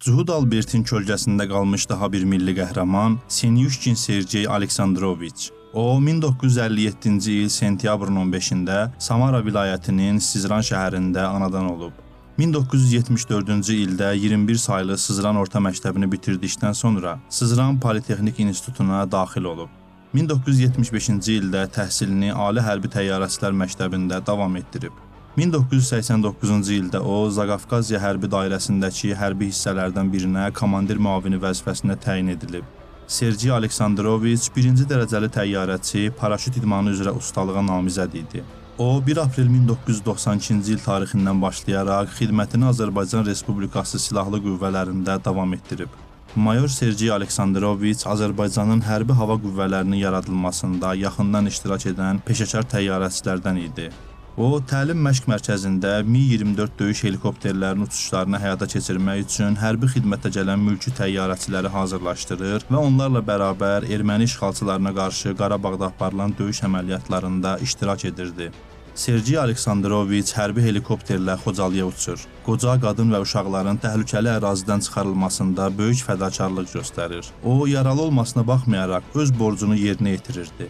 Zuhud Albertin kölgəsində qalmış daha bir milli qəhrəman Senyuşkin Sergey Aleksandroviç. O, 1957-ci il sentyabrın 15-də Samara vilayətinin Sizran şəhərində anadan olub. 1974-cü ildə 21 saylı Sızran orta məktəbini bitirdikdən sonra Sızran Politexnik İnstitutuna daxil olub. 1975-ci ildə təhsilini Ali Hərbi Təyyarəçilər Məktəbində davam etdirib. 1989-cu ildə o, Zaqafqaziya hərbi dairəsindəki hərbi hissələrdən birinə komandir müavini vəzifəsinə təyin edilib. Sergey Aleksandroviç birinci dərəcəli təyyarəçi, paraşüt idmanı üzrə ustalığa namizəd idi. O, 1 aprel 1992-ci il tarixindən başlayaraq xidmətini Azərbaycan Respublikası Silahlı Qüvvələrində davam etdirib. Mayor Sergey Aleksandroviç Azərbaycanın hərbi hava qüvvələrinin yaradılmasında yaxından iştirak edən peşəkar təyyarəçilərdən idi. O, təlim məşq mərkəzində Mi-24 döyüş helikopterlərinin uçuşlarını həyata keçirmək üçün hərbi xidmətə gələn mülki təyyarəçiləri hazırlaşdırır və onlarla bərabər erməni işğalçılarına qarşı Qarabağda aparılan döyüş əməliyyatlarında iştirak edirdi. Sergey Aleksandroviç hərbi helikopterlə Xocalıya uçur. Qoca, qadın və uşaqların təhlükəli ərazidən çıxarılmasında böyük fədakarlıq göstərir. O, yaralı olmasına baxmayaraq öz borcunu yerinə yetirirdi.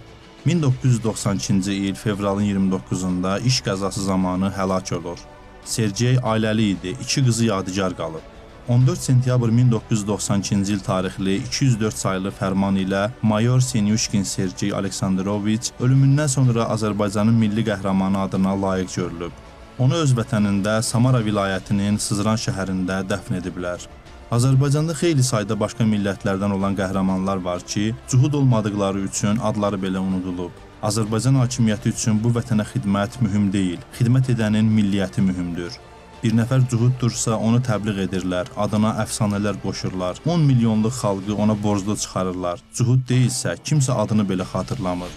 1992-ci il fevralın 29-da iş qəzası zamanı həlak olur. Sergey ailəli idi, 2 qızı yadigar qalıb. 14 sentyabr 1992-ci il tarixli 204 sayılı fərman ilə Mayor Senyuşkin Sergey Aleksandroviç ölümündən sonra Azərbaycanın milli qəhrəmanı adına layiq görülüb. Onu öz vətənində Samara vilayətinin Sızran şəhərində dəfn ediblər. Azərbaycanda xeyli sayda başqa millətlərdən olan qəhrəmanlar var ki, cuhud olmadıqları üçün adları belə unudulub. Azərbaycan hakimiyyəti üçün bu vətənə xidmət mühüm deyil, xidmət edənin milliyyəti mühümdür. Bir nəfər cuhuddursa onu təbliğ edirlər, adına əfsanələr qoşurlar, 10 milyonluq xalqı ona borclu çıxarırlar. Cuhud deyilsə, kimsə adını belə xatırlamır.